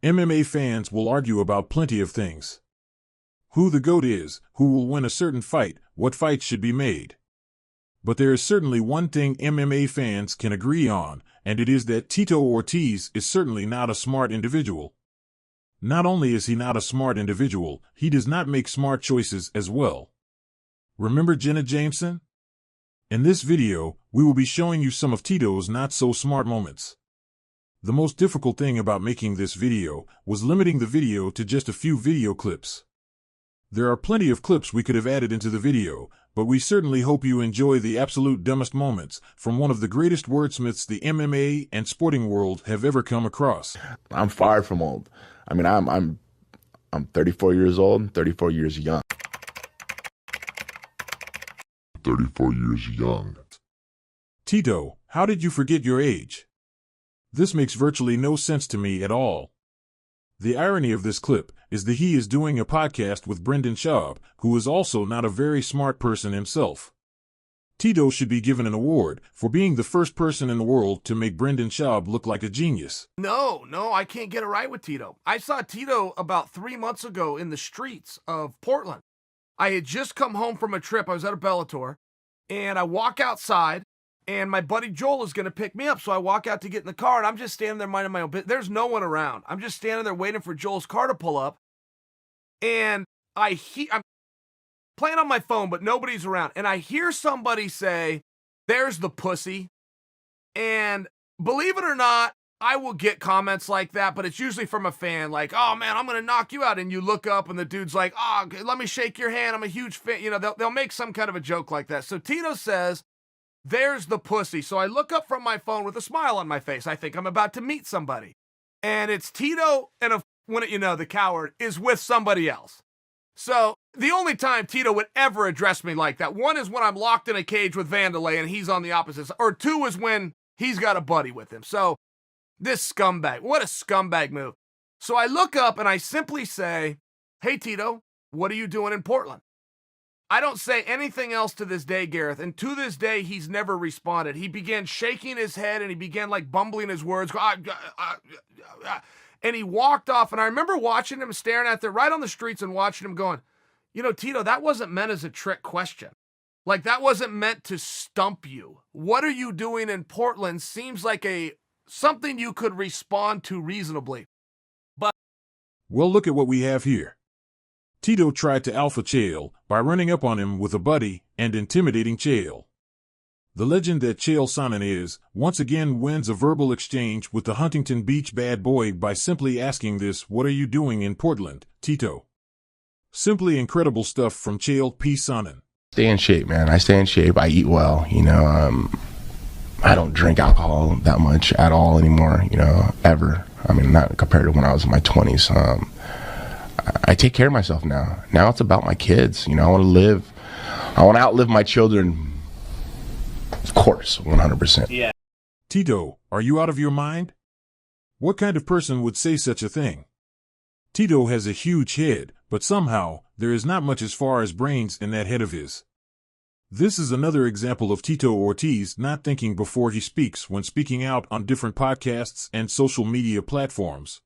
MMA fans will argue about plenty of things. Who the GOAT is, who will win a certain fight, what fights should be made. But there is certainly one thing MMA fans can agree on, and it is that Tito Ortiz is certainly not a smart individual. Not only is he not a smart individual, he does not make smart choices as well. Remember Jenna Jameson? In this video, we will be showing you some of Tito's not-so-smart moments. The most difficult thing about making this video was limiting the video to just a few video clips. There are plenty of clips we could have added into the video, but we certainly hope you enjoy the absolute dumbest moments from one of the greatest wordsmiths the MMA and sporting world have ever come across. I'm far from old. I mean, I'm 34 years old, 34 years young. 34 years young. Tito, how did you forget your age? This makes virtually no sense to me at all. The irony of this clip is that he is doing a podcast with Brendan Schaub, who is also not a very smart person himself. Tito should be given an award for being the first person in the world to make Brendan Schaub look like a genius. No, I can't get it right with Tito. I saw Tito about 3 months ago in the streets of Portland. I had just come home from a trip. I was at a Bellator, and I walk outside, and my buddy Joel is going to pick me up. So I walk out to get in the car, and I'm just standing there minding my own business. There's no one around. I'm just standing there waiting for Joel's car to pull up, and I'm playing on my phone, but nobody's around. And I hear somebody say, "There's the pussy." And believe it or not, I will get comments like that, but it's usually from a fan, like, "Oh man, I'm going to knock you out." And you look up and the dude's like, "Oh, let me shake your hand. I'm a huge fan." You know, they'll make some kind of a joke like that. So Tito says, "There's the pussy." So I look up from my phone with a smile on my face. I think I'm about to meet somebody. And it's Tito, and wouldn't you know, the coward is with somebody else. So the only time Tito would ever address me like that, one is when I'm locked in a cage with Vanderlei and he's on the opposite side, or two is when he's got a buddy with him. So this scumbag, what a scumbag move. So I look up and I simply say, "Hey Tito, what are you doing in Portland?" I don't say anything else to this day, Gareth, and to this day, he's never responded. He began shaking his head, and he began, like, bumbling his words, and he walked off, and I remember watching him, staring out there right on the streets and watching him going, "You know, Tito, that wasn't meant as a trick question. Like, that wasn't meant to stump you. What are you doing in Portland seems like something you could respond to reasonably." But well, look at what we have here. Tito tried to alpha Chael by running up on him with a buddy and intimidating Chael. The legend that Chael Sonnen is, once again wins a verbal exchange with the Huntington Beach bad boy by simply asking this, "What are you doing in Portland, Tito?" Simply incredible stuff from Chael P. Sonnen. Stay in shape, man. I stay in shape. I eat well, you know. I don't drink alcohol that much at all anymore, you know, ever. I mean, not compared to when I was in my 20s. I take care of myself now. Now it's about my kids. You know, I want to outlive my children. Of course, 100%. yeah. Tito, are you out of your mind? What kind of person would say such a thing? Tito has a huge head, but somehow, there is not much as far as brains in that head of his. This is another example of Tito Ortiz not thinking before he speaks when speaking out on different podcasts and social media platforms.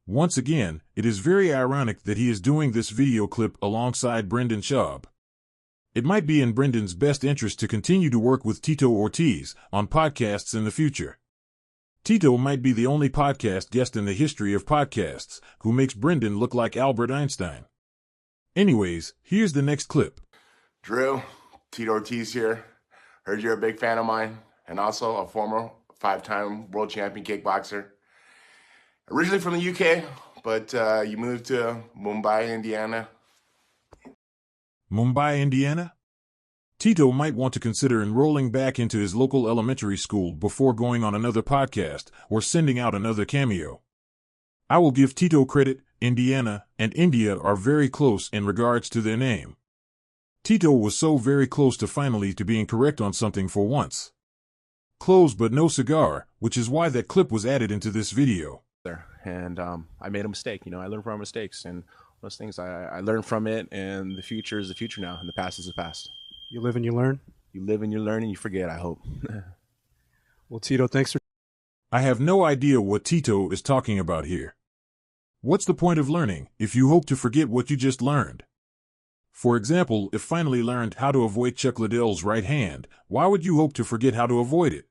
Once again, it is very ironic that he is doing this video clip alongside Brendan Schaub. It might be in Brendan's best interest to continue to work with Tito Ortiz on podcasts in the future. Tito might be the only podcast guest in the history of podcasts who makes Brendan look like Albert Einstein. Anyways, here's the next clip. Drew, Tito Ortiz here. Heard you're a big fan of mine, and also a former 5-time world champion kickboxer. Originally from the UK, but you moved to Mumbai, Indiana. Mumbai, Indiana? Tito might want to consider enrolling back into his local elementary school before going on another podcast or sending out another cameo. I will give Tito credit. Indiana and India are very close in regards to their name. Tito was so very close to finally to being correct on something for once. Close but no cigar, which is why that clip was added into this video. And I made a mistake. You know, I learned from our mistakes, and those things I learned from it, and the future is the future now, and the past is the past. You live and you learn? You live and you learn, and you forget, I hope. Well, Tito, thanks for... I have no idea what Tito is talking about here. What's the point of learning if you hope to forget what you just learned? For example, if finally learned how to avoid Chuck Liddell's right hand, why would you hope to forget how to avoid it?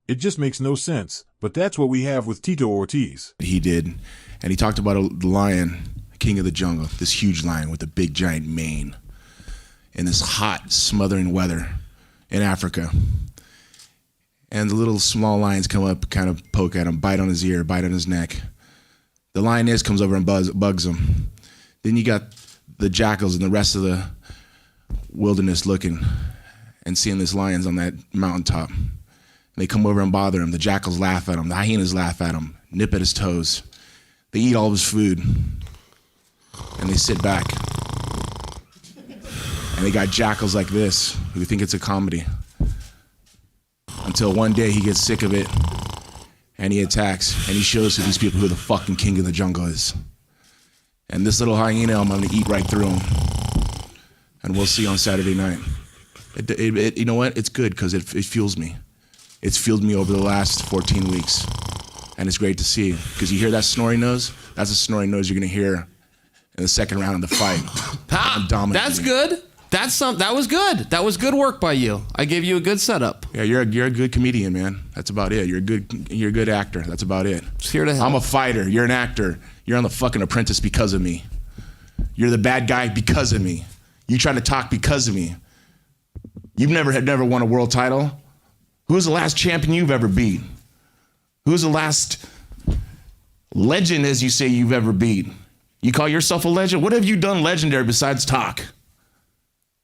It just makes no sense, but that's what we have with Tito Ortiz. He did, and he talked about the lion, king of the jungle, this huge lion with a big giant mane in this hot, smothering weather in Africa. And the little small lions come up, kind of poke at him, bite on his ear, bite on his neck. The lioness comes over and bugs him. Then you got the jackals and the rest of the wilderness looking and seeing this lion's on that mountaintop. And they come over and bother him. The jackals laugh at him. The hyenas laugh at him, nip at his toes. They eat all of his food. And they sit back. And they got jackals like this who think it's a comedy. Until one day he gets sick of it and he attacks and he shows to these people who the fucking king of the jungle is. And this little hyena, I'm gonna eat right through him. And we'll see on Saturday night. You know what? It's good because it fuels me. It's fueled me over the last 14 weeks. And it's great to see because you hear that snoring nose? That's a snoring nose you're gonna hear in the second round of the fight. That's good. That was good. That was good work by you. I gave you a good setup. Yeah, you're a good comedian, man. That's about it. You're a good actor. That's about it. Just here to help. I'm a fighter. You're an actor. You're on the fucking Apprentice because of me. You're the bad guy because of me. You try to talk because of me. You've never won a world title. Who's the last champion you've ever beat? Who's the last legend, as you say, you've ever beat? You call yourself a legend? What have you done legendary besides talk?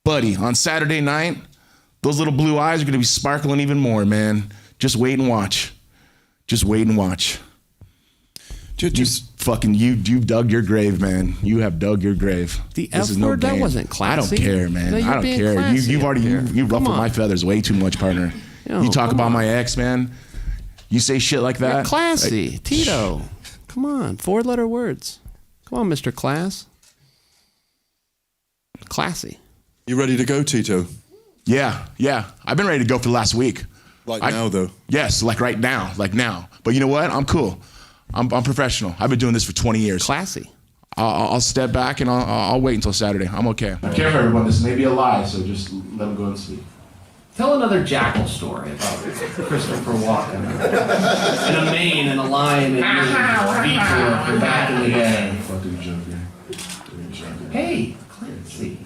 Buddy, on Saturday night, those little blue eyes are going to be sparkling even more, man. Just wait and watch. Just wait and watch. You've dug your grave, man. You have dug your grave. The F word, that wasn't classy. I don't care, man. No, I don't care. You've ruffled my feathers way too much, partner. You talk about my ex, man. You say shit like that. You're classy. Tito. Come on. 4-letter words. Come on, Mr. Class. Classy. You ready to go, Tito? Yeah. I've been ready to go for the last week. Now, though? Yes, like now. But you know what? I'm cool. I'm professional. I've been doing this for 20 years. Classy. I'll step back and I'll wait until Saturday. I'm okay. I care for everyone. This may be a lie, so just let them go and sleep. Tell another jackal story about Christopher Walken and a mane and a lion that you beat for back in the day. Fucking joking. Hey, Clancy.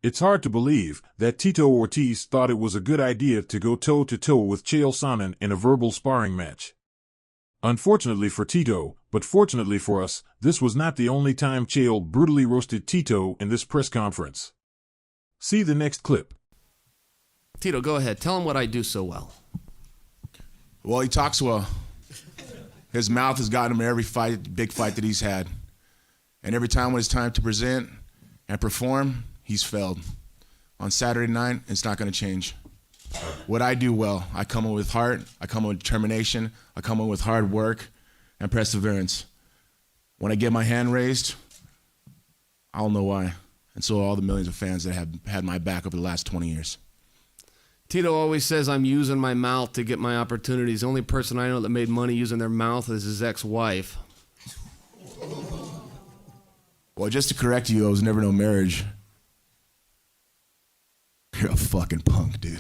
It's hard to believe that Tito Ortiz thought it was a good idea to go toe-to-toe with Chael Sonnen in a verbal sparring match. Unfortunately for Tito, but fortunately for us, this was not the only time Chael brutally roasted Tito in this press conference. See the next clip. Tito, go ahead. Tell him what I do so well. Well, he talks well. His mouth has gotten him in every big fight that he's had. And every time when it's time to present and perform, he's failed. On Saturday night, it's not going to change. What I do well, I come in with heart, I come in with determination, I come in with hard work and perseverance. When I get my hand raised, I'll know why. And so all the millions of fans that have had my back over the last 20 years. Tito always says I'm using my mouth to get my opportunities. The only person I know that made money using their mouth is his ex-wife. Well, just to correct you, I was never no marriage. You're a fucking punk, dude.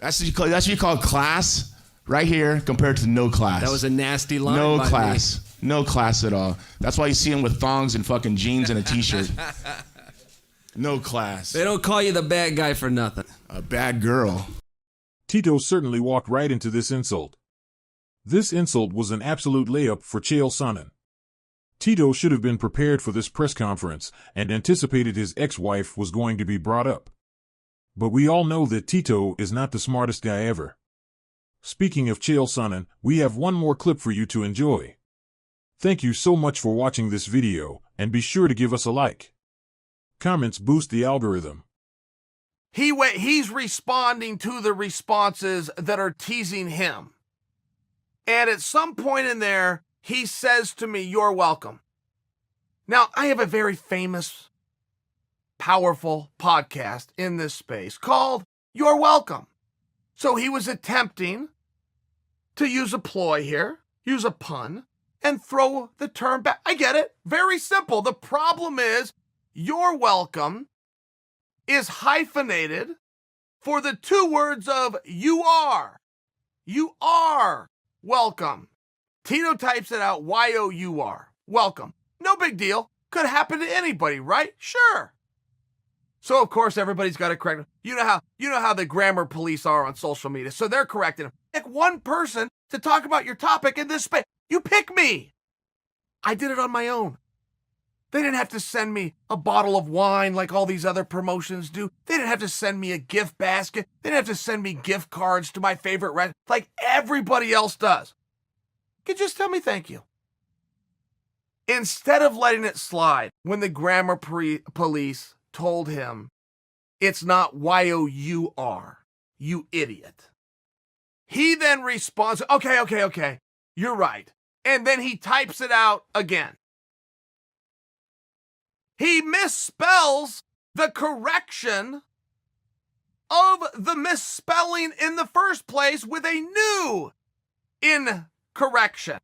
That's what you call class right here compared to no class. That was a nasty line. No by class. Me. No class at all. That's why you see him with thongs and fucking jeans and a t-shirt. No class. They don't call you the bad guy for nothing. A bad girl. Tito certainly walked right into this insult. This insult was an absolute layup for Chael Sonnen. Tito should have been prepared for this press conference and anticipated his ex-wife was going to be brought up. But we all know that Tito is not the smartest guy ever. Speaking of Chael Sonnen, we have one more clip for you to enjoy. Thank you so much for watching this video, and be sure to give us a like. Comments boost the algorithm. He's responding to the responses that are teasing him. And at some point in there, he says to me, "You're welcome." Now, I have a very famous, powerful podcast in this space called You're Welcome. So he was attempting to use a ploy here. use a pun, and throw the term back. I get it. Very simple. The problem is, you're welcome is hyphenated for the two words of you are. You are welcome. Tito types it out, Y-O-U-R. Welcome. No big deal. Could happen to anybody, right? Sure. So of course everybody's got to correct him. You know how the grammar police are on social media. So they're correcting him. Pick one person to talk about your topic in this space. You pick me. I did it on my own. They didn't have to send me a bottle of wine like all these other promotions do. They didn't have to send me a gift basket. They didn't have to send me gift cards to my favorite restaurant like everybody else does. You could just tell me thank you. Instead of letting it slide when the grammar police told him it's not Y-O-U-R, you idiot. He then responds, okay, you're right. And then he types it out again. He misspells the correction of the misspelling in the first place with a new incorrection.